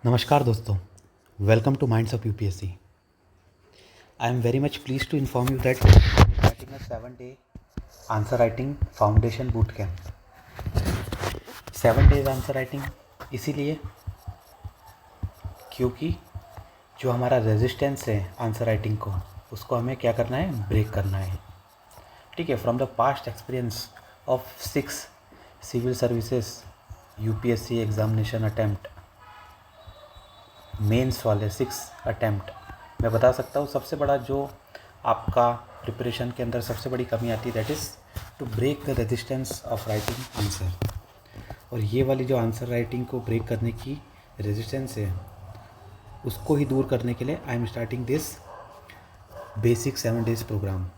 नमस्कार दोस्तों, welcome to minds of UPSC. I am very much please to inform you that starting a 7 day answer writing foundation boot camp. 7 days answer writing इसीलिए क्योंकि जो हमारा resistance है answer writing को, उसको हमें क्या करना है, ब्रेक करना है। ठीक है, from the past experience of 6 civil services UPSC examination attempt, mains वाले 6 अटैम्प्ट, मैं बता सकता हूँ सबसे बड़ा जो आपका प्रिपरेशन के अंदर सबसे बड़ी कमी आती है, that is to break the resistance of writing answer. और ये वाली जो आंसर राइटिंग को ब्रेक करने की रेजिस्टेंस है, उसको ही दूर करने के लिए I am starting this basic 7 days programme.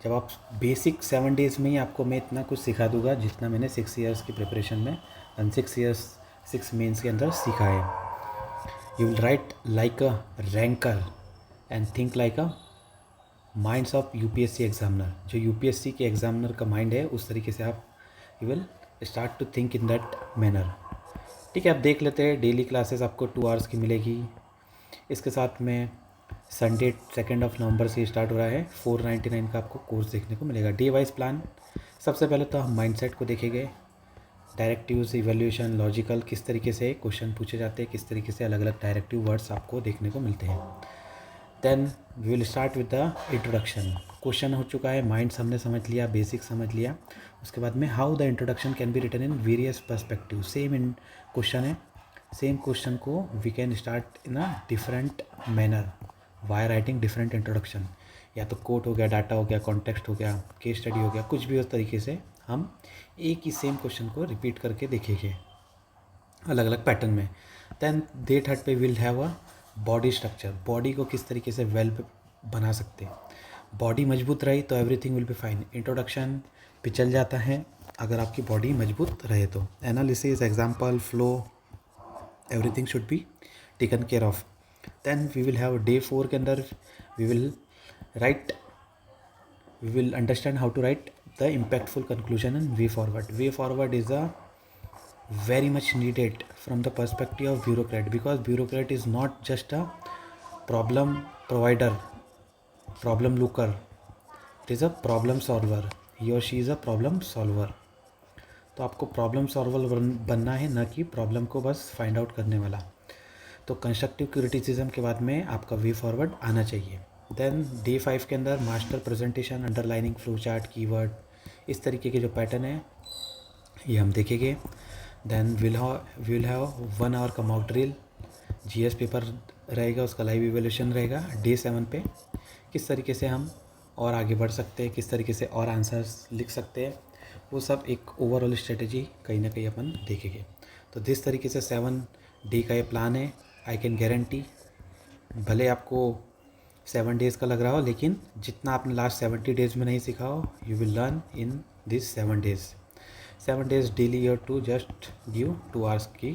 जब आप बेसिक 7 days में ही आपको मैं इतना कुछ सिखा दूंगा जितना मैंने 6 years की प्रिपरेशन में एंड 6 मेंस के अंदर सीखा है। You will write like a ranker and think like a minds of UPSC examiner। जो UPSC के एग्जामिनर का माइंड है, उस तरीके से आप you will start to think in that manner. ठीक है, आप देख लेते हैं डेली क्लासेस आपको 2 hours की मिलेगी। इसके साथ में संडे 2 नवंबर से स्टार्ट हो रहा है, 499 का आपको कोर्स देखने को मिलेगा। डे वाइज प्लान, सबसे पहले तो हम माइंडसेट को देखेंगे, डायरेक्टिव्स, इवैल्यूएशन, लॉजिकल, किस तरीके से क्वेश्चन पूछे जाते हैं, किस तरीके से अलग अलग डायरेक्टिव वर्ड्स आपको देखने को मिलते हैं। Then we will start with the introduction. Question हो चुका है, माइंड्स हमने समझ लिया, बेसिक समझ लिया। उसके बाद में how the introduction can be written in various perspective. Same in question है, सेम क्वेश्चन को we can start in a different manner why writing different introduction. या तो कोट हो गया, डाटा हो गया, कॉन्टेक्स्ट हो गया, केस स्टडी हो गया, कुछ भी उस तरीके से हम एक ही सेम क्वेश्चन को रिपीट करके देखेंगे अलग अलग पैटर्न में। देन डे 3 पे will have a body structure. Body को किस तरीके से वेल बना सकते हैं, बॉडी मजबूत रही तो everything will be fine. Introduction पिछल जाता है अगर आपकी बॉडी मजबूत रहे तो। Analysis, example, flow, everything should be taken care of. Then we will have day 4 के अंदर we will write, we will understand how to write the impactful conclusion and way forward. Way forward is a very much needed from the perspective of bureaucrat, because bureaucrat is not just a problem provider, problem looker, it is a problem solver. He or she is a problem solver। तो आपको problem solver बनना है, ना कि problem को बस find out करने वाला। तो कंस्ट्रक्टिव क्रिटिसिज्म के बाद में आपका वे फॉरवर्ड आना चाहिए। देन डे 5 के अंदर master presentation, underlining, flow chart, keyword, इस तरीके के जो पैटर्न है ये हम देखेंगे। देन विल हैव 1 hour का मॉक ड्रिल, जीएस पेपर रहेगा, उसका लाइव इवैल्यूएशन रहेगा। डे 7 पे किस तरीके से हम और आगे बढ़ सकते हैं, किस तरीके से और आंसर्स लिख सकते हैं, वो सब एक ओवरऑल स्ट्रेटेजी कहीं ना कहीं अपन देखेंगे। तो जिस तरीके से 7 day का ये प्लान है, आई कैन गारंटी, भले आपको 7 days का लग रहा हो, लेकिन जितना आपने लास्ट 70 days में नहीं सीखा हो, you will learn in this 7 days। 7 days daily your to just give 2 hours की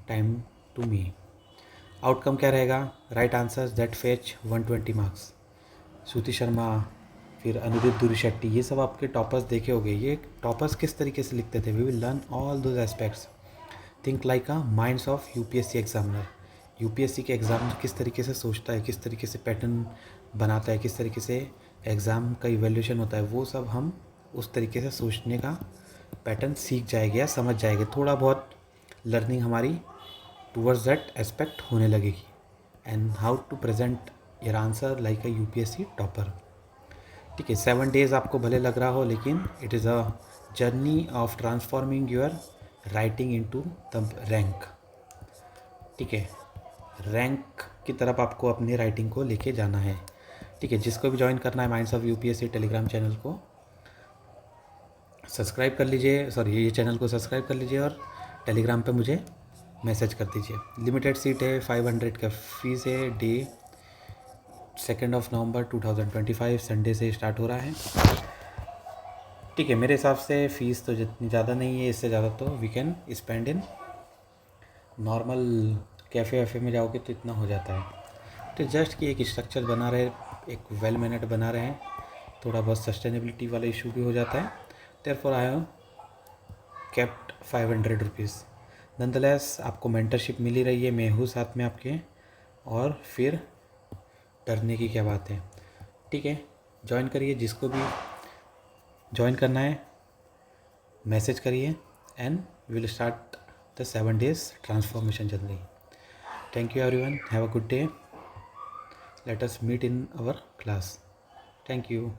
टाइम टू मी। आउटकम क्या रहेगा, right answers that fetch 120 marks। Shruti Sharma, फिर अनुदित दुरीशेट्टी, ये सब आपके टॉपर्स देखे होंगे। ये टॉपर्स किस तरीके से लिखते थे, we will learn all those aspects. Think like a minds of UPSC examiner. UPSC के एग्जामिनर किस तरीके से सोचता है, किस तरीके से पैटर्न बनाता है, किस तरीके से एग्ज़ाम का इवैल्यूएशन होता है, वो सब हम उस तरीके से सोचने का पैटर्न सीख जाएंगे या समझ जाएंगे। थोड़ा बहुत लर्निंग हमारी टूवर्ड्स दैट एस्पेक्ट होने लगेगी। And how to present your answer like a UPSC topper. ठीक है, 7 days आपको भले लग रहा हो, लेकिन it is a journey of transforming your writing into the rank. ठीक है, रैंक की तरफ आपको अपनी राइटिंग को लेके जाना है। ठीक है, जिसको भी ज्वाइन करना है minds of UPSC Telegram channel को सब्सक्राइब कर लीजिए, सॉरी ये चैनल को सब्सक्राइब कर लीजिए और टेलीग्राम पे मुझे मैसेज कर दीजिए। लिमिटेड सीट है, 500 का फीस है। डे 2 नवंबर 2025 संडे से स्टार्ट हो रहा है। ठीक है, मेरे हिसाब से फ़ीस तो जितनी ज़्यादा नहीं है, इससे ज़्यादा तो we can spend in normal cafe वैफ़े में जाओगे तो इतना हो जाता है। तो जस्ट कि एक स्ट्रक्चर बना रहे, एक वेल मैनेड बना रहे हैं, थोड़ा बहुत सस्टेनेबिलिटी वाला इशू भी हो जाता है। Therefore I have kept 500 rupees. Nonetheless आपको मेंटरशिप मिल ही रही है, मैं हूँ साथ में आपके, और फिर डरने की क्या बात है। ठीक है, ज्वाइन करिए, जिसको भी ज्वाइन करना है मैसेज करिए, and will start the 7 days transformation journey. Thank you everyone, have a good day, let us meet in our class. Thank you.